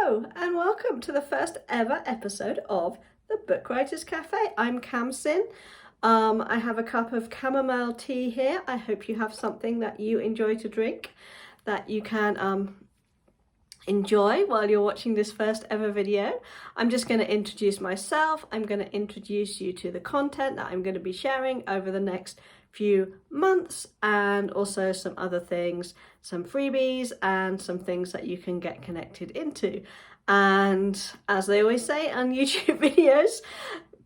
Hello and welcome to the first ever episode of the Book Writers Cafe. I'm Kamsin. I have a cup of chamomile tea here. I hope you have something that you enjoy to drink that you can enjoy while you're watching this first ever video. I'm just going to introduce myself. I'm going to introduce you to the content that I'm going to be sharing over the next few months, and also some other things, some freebies and some things that you can get connected into. And as they always say on YouTube videos,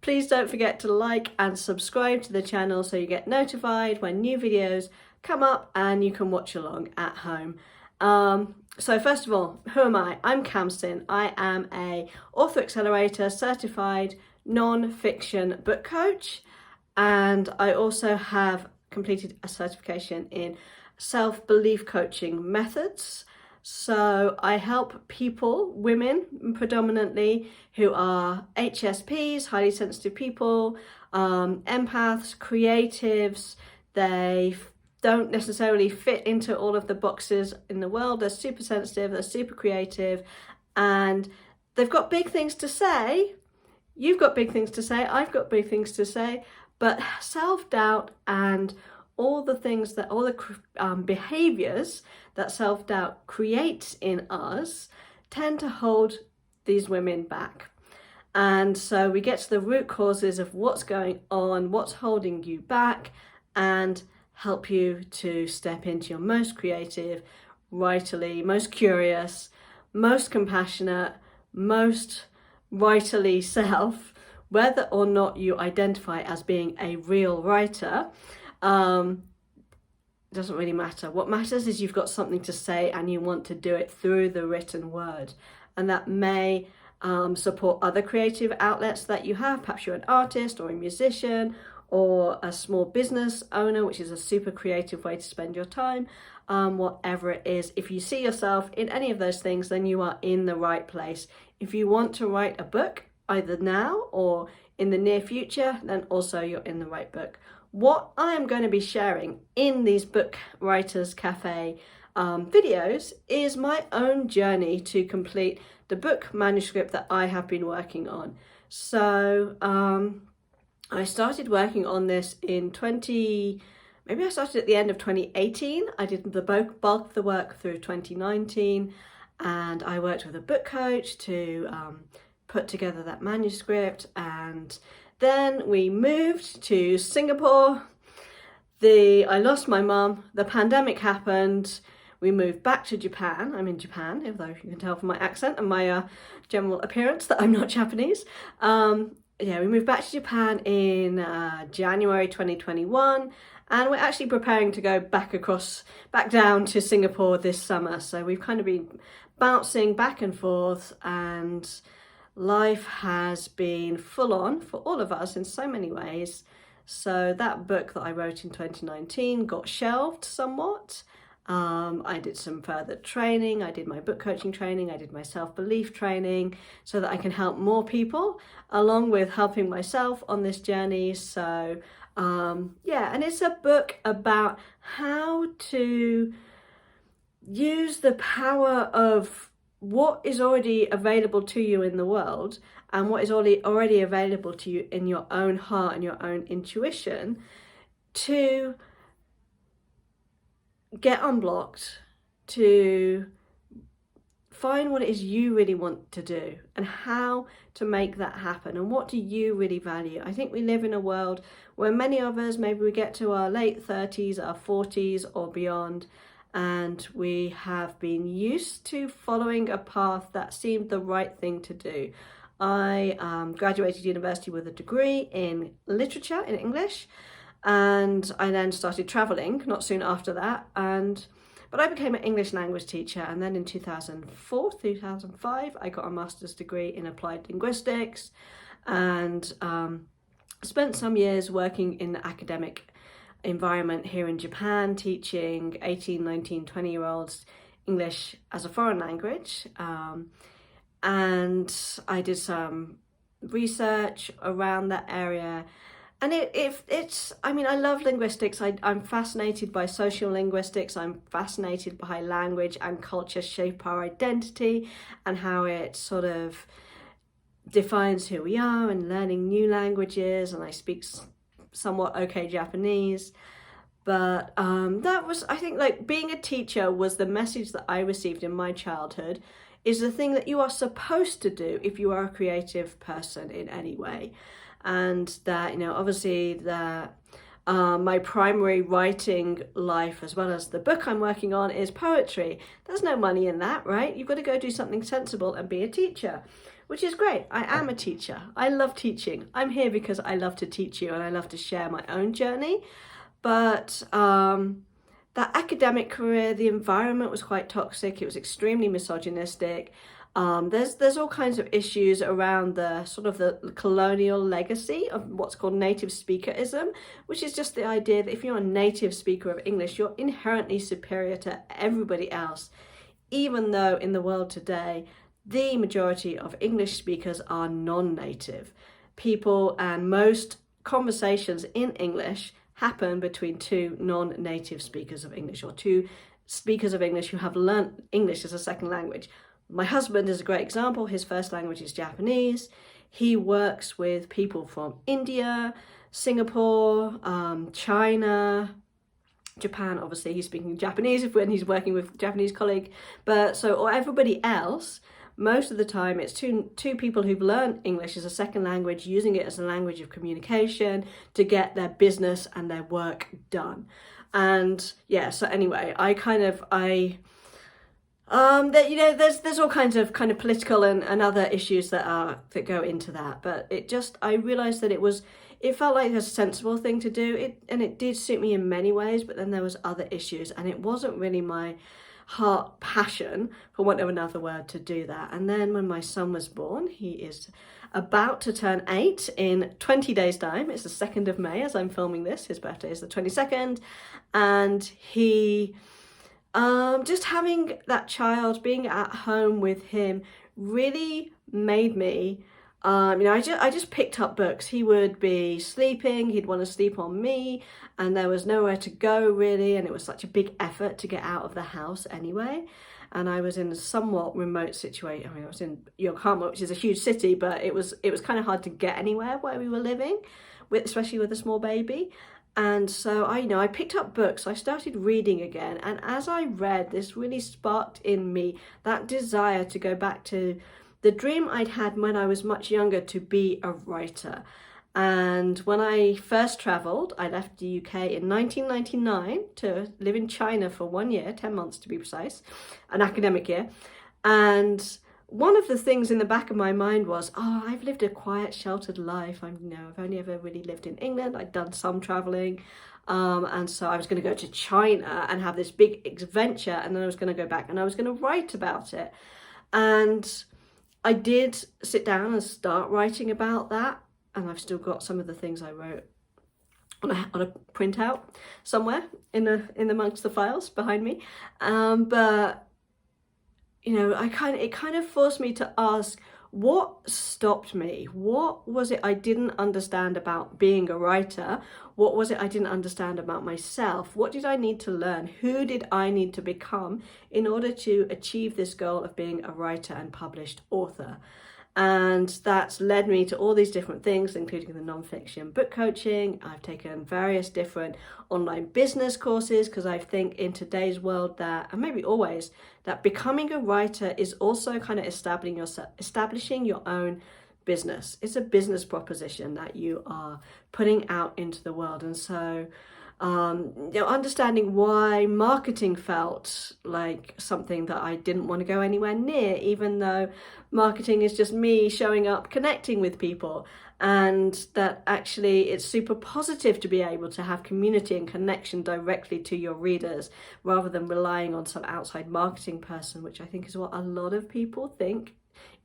please don't forget to like and subscribe to the channel so you get notified when new videos come up and you can watch along at home. So first of all, who am I? I'm Kamsin. I am a Author Accelerator certified non-fiction book coach, and I also have completed a certification in self-belief coaching methods. So I help people, women predominantly, who are HSPs, highly sensitive people, empaths, creatives. They don't necessarily fit into all of the boxes in the world. They're super sensitive, they're super creative, and they've got big things to say. You've got big things to say, I've got big things to say, but self-doubt and all the behaviors that self-doubt creates in us tend to hold these women back. And so we get to the root causes of what's going on, what's holding you back, and help you to step into your most creative, writerly, most curious, most compassionate, most writerly self, whether or not you identify as being a real writer. Doesn't really matter. What matters is you've got something to say and you want to do it through the written word, and that may support other creative outlets that you have. Perhaps you're an artist or a musician or a small business owner, which is a super creative way to spend your time. Whatever it is, if you see yourself in any of those things, then you are in the right place. If you want to write a book, either now or in the near future, then also you're in the right book. What I am going to be sharing in these Book Writers Cafe videos is my own journey to complete the book manuscript that I have been working on. So I started working on this in maybe I started at the end of 2018. I did the bulk of the work through 2019, and I worked with a book coach to put together that manuscript, and then we moved to Singapore. I lost my mum, the pandemic happened, we moved back to Japan. I'm in Japan, although you can tell from my accent and my general appearance that I'm not Japanese. We moved back to Japan in January 2021, and we're actually preparing to go back down to Singapore this summer. So we've kind of been bouncing back and forth, and life has been full on for all of us in so many ways. So that book that I wrote in 2019 got shelved somewhat. I did some further training. I did my book coaching training. I did my self-belief training so that I can help more people, along with helping myself on this journey. So and it's a book about how to use the power of what is already available to you in the world and what is already available to you in your own heart and your own intuition to get unblocked, to find what it is you really want to do and how to make that happen, and what do you really value. I think we live in a world where many of us, maybe we get to our late 30s, our 40s or beyond, and we have been used to following a path that seemed the right thing to do. I graduated university with a degree in literature, in English, and I then started traveling not soon after that, but I became an English language teacher, and then in 2005 I got a master's degree in applied linguistics, and spent some years working in the academic environment here in Japan, teaching 18, 19, 20-year-olds English as a foreign language. And I did some research around that area, And I mean, I love linguistics. I'm fascinated by social linguistics. I'm fascinated by how language and culture shape our identity and how it sort of defines who we are, and learning new languages. And I speak somewhat okay Japanese. But that was, I think, like, being a teacher was the message that I received in my childhood, is the thing that you are supposed to do if you are a creative person in any way. And that, you know, obviously that my primary writing life, as well as the book I'm working on, is poetry. There's no money in that, right? You've got to go do something sensible and be a teacher, which is great. I am a teacher. I love teaching. I'm here because I love to teach you and I love to share my own journey. But that academic career, the environment was quite toxic. It was extremely misogynistic. There's all kinds of issues around the sort of the colonial legacy of what's called native speakerism, which is just the idea that if you're a native speaker of English, you're inherently superior to everybody else, even though in the world today, the majority of English speakers are non-native people, and most conversations in English happen between two non-native speakers of English, or two speakers of English who have learnt English as a second language. My husband is a great example. His first language is Japanese. He works with people from India, Singapore, China, Japan. Obviously he's speaking Japanese when he's working with a Japanese colleague, but or everybody else, most of the time it's two people who've learned English as a second language, using it as a language of communication to get their business and their work done. And yeah, so anyway, that, you know, there's all kinds of kind of political and other issues that go into that, but I realized that it felt like a sensible thing to do, and it did suit me in many ways, but then there was other issues, and it wasn't really my heart passion, for want of another word, to do that. And then when my son was born, he is about to turn 8 in 20 days time. It's the 2nd of May as I'm filming this. His birthday is the 22nd, and he just having that child, being at home with him, really made me you know, I just picked up books. He would be sleeping, he'd want to sleep on me, and there was nowhere to go really, and it was such a big effort to get out of the house anyway. And I was in a somewhat remote situation. I mean, I was in Yokohama, which is a huge city, but it was kind of hard to get anywhere where we were living, especially with a small baby. And so I picked up books. I started reading again, and as I read, this really sparked in me that desire to go back to the dream I'd had when I was much younger, to be a writer. And when I first travelled, I left the UK in 1999 to live in China for 1 year, 10 months to be precise, an academic year. And one of the things in the back of my mind was, I've lived a quiet, sheltered life. I've only ever really lived in England. I'd done some travelling. And so I was going to go to China and have this big adventure, and then I was going to go back and I was going to write about it. And I did sit down and start writing about that, and I've still got some of the things I wrote on a printout somewhere in amongst the files behind me. But you know, it kind of forced me to ask, what stopped me? What was it I didn't understand about being a writer? What was it I didn't understand about myself? What did I need to learn? Who did I need to become in order to achieve this goal of being a writer and published author? And that's led me to all these different things, including the non-fiction book coaching. I've taken various different online business courses, because I think in today's world that, and maybe always, that becoming a writer is also kind of establishing your own business. It's a business proposition that you are putting out into the world. And so you know, understanding why marketing felt like something that I didn't want to go anywhere near, even though marketing is just me showing up, connecting with people, and that actually it's super positive to be able to have community and connection directly to your readers, rather than relying on some outside marketing person, which I think is what a lot of people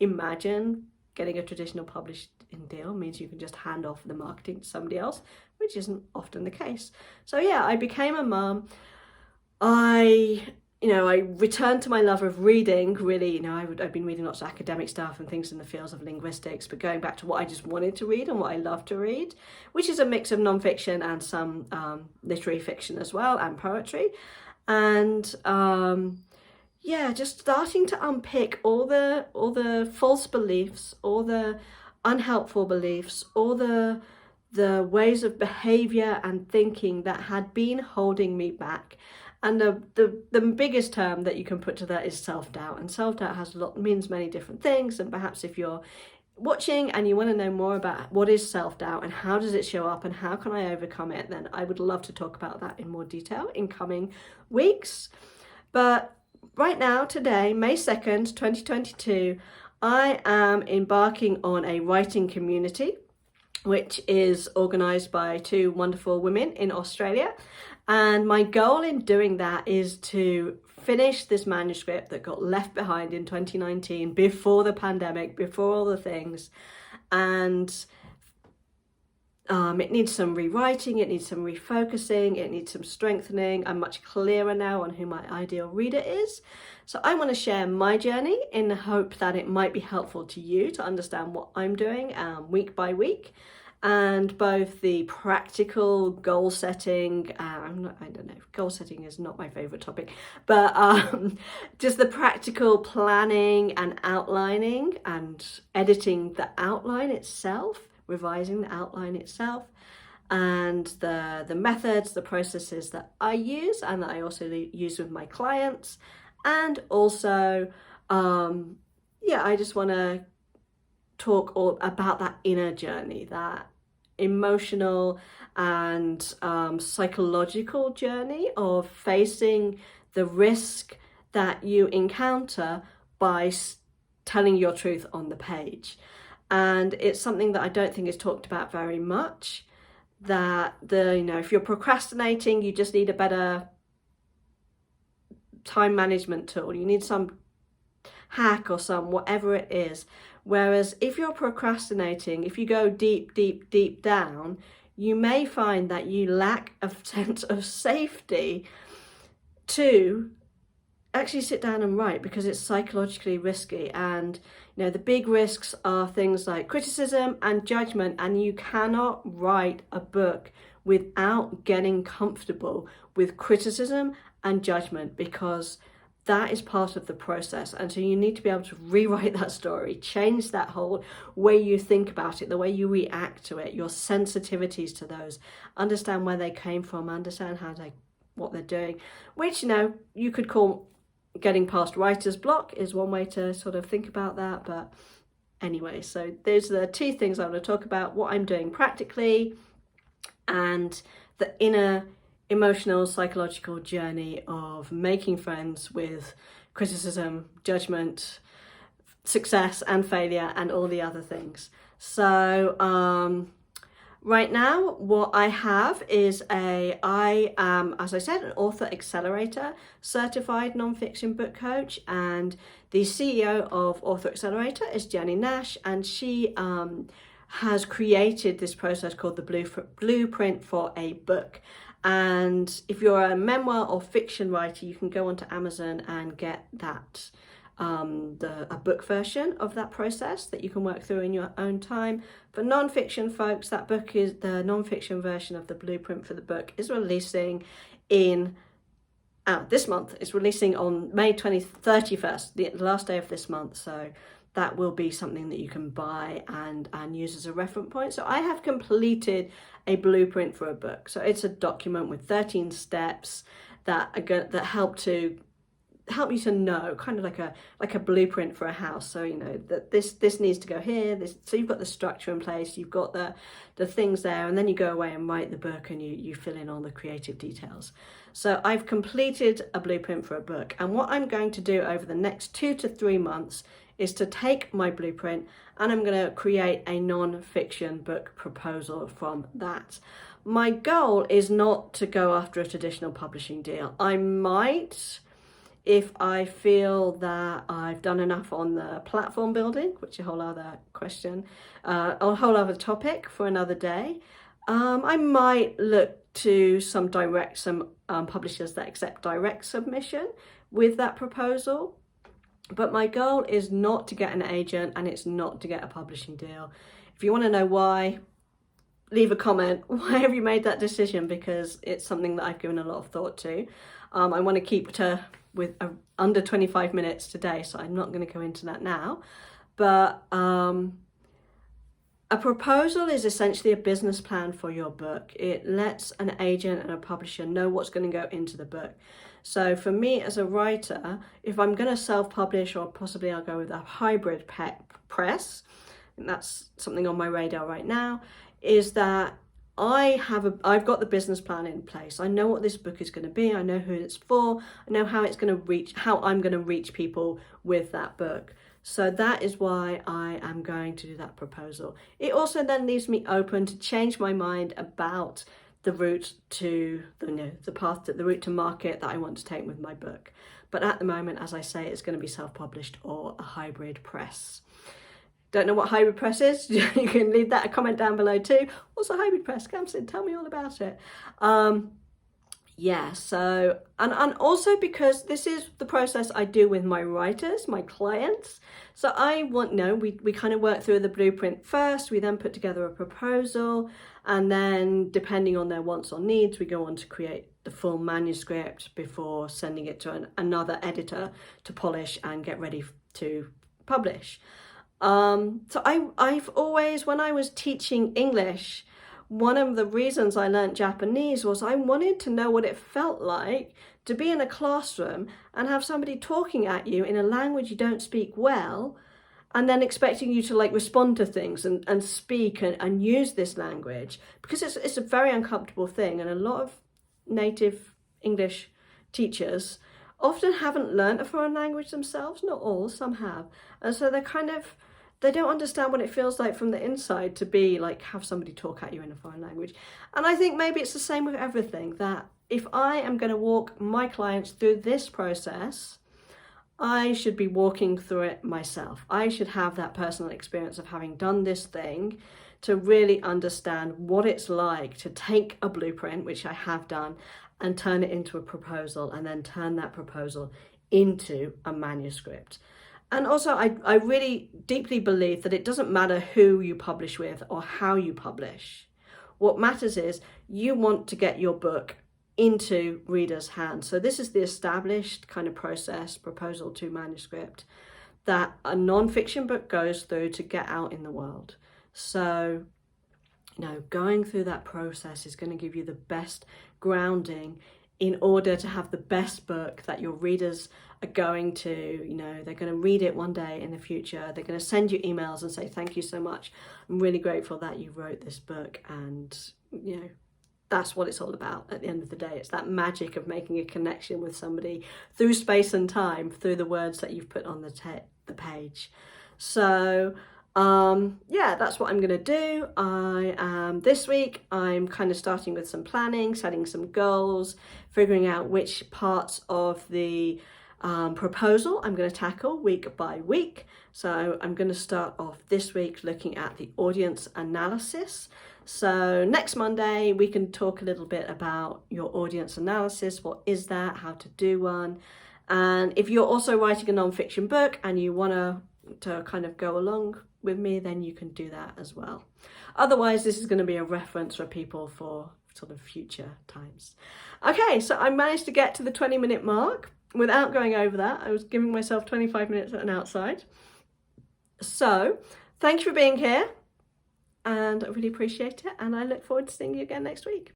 imagine getting a traditional publishing deal means you can just hand off the marketing to somebody else, which isn't often the case. So yeah, I became a mum. I I returned to my love of reading, really. I've been reading lots of academic stuff and things in the fields of linguistics, but going back to what I just wanted to read and what I love to read, which is a mix of nonfiction and some literary fiction as well, and poetry. And just starting to unpick all the false beliefs, all the unhelpful beliefs, all the ways of behavior and thinking that had been holding me back. And the biggest term that you can put to that is self-doubt. And self-doubt means many different things. And perhaps if you're watching and you want to know more about what is self-doubt and how does it show up and how can I overcome it, then I would love to talk about that in more detail in coming weeks. But right now, today, May 2nd, 2022, I am embarking on a writing community, which is organised by two wonderful women in Australia. And my goal in doing that is to finish this manuscript that got left behind in 2019, before the pandemic, before all the things. And it needs some rewriting, it needs some refocusing, it needs some strengthening. I'm much clearer now on who my ideal reader is. So I want to share my journey in the hope that it might be helpful to you to understand what I'm doing week by week. And both the practical goal setting, goal setting is not my favorite topic, but just the practical planning and outlining and editing the outline itself, revising the outline itself, and the methods, the processes that I use and that I also use with my clients. And also, I just want to talk all about that inner journey, that emotional and psychological journey of facing the risk that you encounter by telling your truth on the page. And it's something that I don't think is talked about very much, that if you're procrastinating, you just need a better time management tool. You need some hack or some whatever it is. Whereas if you're procrastinating, if you go deep, deep, deep down, you may find that you lack a sense of safety to actually sit down and write, because it's psychologically risky. And the big risks are things like criticism and judgment, and you cannot write a book without getting comfortable with criticism and judgment, because that is part of the process. And so you need to be able to rewrite that story, change that whole way you think about it, the way you react to it, your sensitivities to those, understand where they came from, understand what they're doing, which you could call getting past writer's block, is one way to sort of think about that. But anyway, so those are the two things I want to talk about: what I'm doing practically and the inner emotional, psychological journey of making friends with criticism, judgment, success and failure, and all the other things. So right now, what I have is I am, as I said, an Author Accelerator certified nonfiction book coach, and the CEO of Author Accelerator is Jenny Nash, and she has created this process called the Blueprint for a Book. And if you're a memoir or fiction writer, you can go onto Amazon and get that a book version of that process that you can work through in your own time. For non-fiction folks, that book is the non-fiction version of the Blueprint for the Book is releasing this month. It's releasing on May 31st, the last day of this month. So that will be something that you can buy and use as a reference point. So I have completed a blueprint for a book. So it's a document with 13 steps that help you to know, kind of like a blueprint for a house. So that this needs to go here. So you've got the structure in place, you've got the things there, and then you go away and write the book, and you fill in all the creative details. So I've completed a blueprint for a book, and what I'm going to do over the next 2 to 3 months is to take my blueprint and I'm going to create a non-fiction book proposal from that. My goal is not to go after a traditional publishing deal. I might, if I feel that I've done enough on the platform building, which is a whole other question, a whole other topic for another day. I might look to some publishers that accept direct submission, with that proposal. But my goal is not to get an agent, and it's not to get a publishing deal. If you want to know why, leave a comment. Why have you made that decision? Because it's something that I've given a lot of thought to. I want to keep to with under 25 minutes today, so I'm not going to go into that now. But a proposal is essentially a business plan for your book. It lets an agent and a publisher know what's going to go into the book. So for me as a writer, if I'm going to self-publish, or possibly I'll go with a hybrid press, and that's something on my radar right now, is that I've got the business plan in place. I know what this book is going to be. I know who it's for. I know how I'm going to reach people with that book. So that is why I am going to do that proposal. It also then leaves me open to change my mind about the route to the route to market that I want to take with my book. But at the moment, as I say, it's going to be self-published or a hybrid press. Don't know what hybrid press is? You can leave that a comment down below too. What's a hybrid press? Kamsin, tell me all about it. Yeah, so, and also because this is the process I do with my writers, my clients. So we kind of work through the blueprint first, we then put together a proposal, and then depending on their wants or needs, we go on to create the full manuscript before sending it to another editor to polish and get ready to publish. So I've always, when I was teaching English, one of the reasons I learned Japanese was I wanted to know what it felt like to be in a classroom and have somebody talking at you in a language you don't speak well, and then expecting you to respond to things and speak and use this language, because it's a very uncomfortable thing. And a lot of native English teachers often haven't learned a foreign language themselves, not all, some have. And so they don't understand what it feels like from the inside to be have somebody talk at you in a foreign language. And I think maybe it's the same with everything, that if I am going to walk my clients through this process, I should be walking through it myself. I should have that personal experience of having done this thing to really understand what it's like to take a blueprint, which I have done, and turn it into a proposal, and then turn that proposal into a manuscript. And also, I really deeply believe that it doesn't matter who you publish with or how you publish. What matters is you want to get your book into readers' hands. So this is the established kind of process, proposal to manuscript, that a non-fiction book goes through to get out in the world. So, going through that process is going to give you the best grounding in order to have the best book that your readers are going to, they're going to read it one day in the future. They're going to send you emails and say, thank you so much. I'm really grateful that you wrote this book. And, that's what it's all about at the end of the day. It's that magic of making a connection with somebody through space and time, through the words that you've put on the page. So, yeah, that's what I'm going to do. This week, I'm kind of starting with some planning, setting some goals, figuring out which parts of the proposal I'm going to tackle week by week. So I'm going to start off this week looking at the audience analysis. So next Monday, we can talk a little bit about your audience analysis. What is that? How to do one? And if you're also writing a non-fiction book and you want to kind of go along with me, then you can do that as well. Otherwise, this is going to be a reference for people for sort of future times. Okay, so I managed to get to the 20-minute mark without going over that. I was giving myself 25 minutes at an outside. So thank you for being here, and I really appreciate it, and I look forward to seeing you again next week.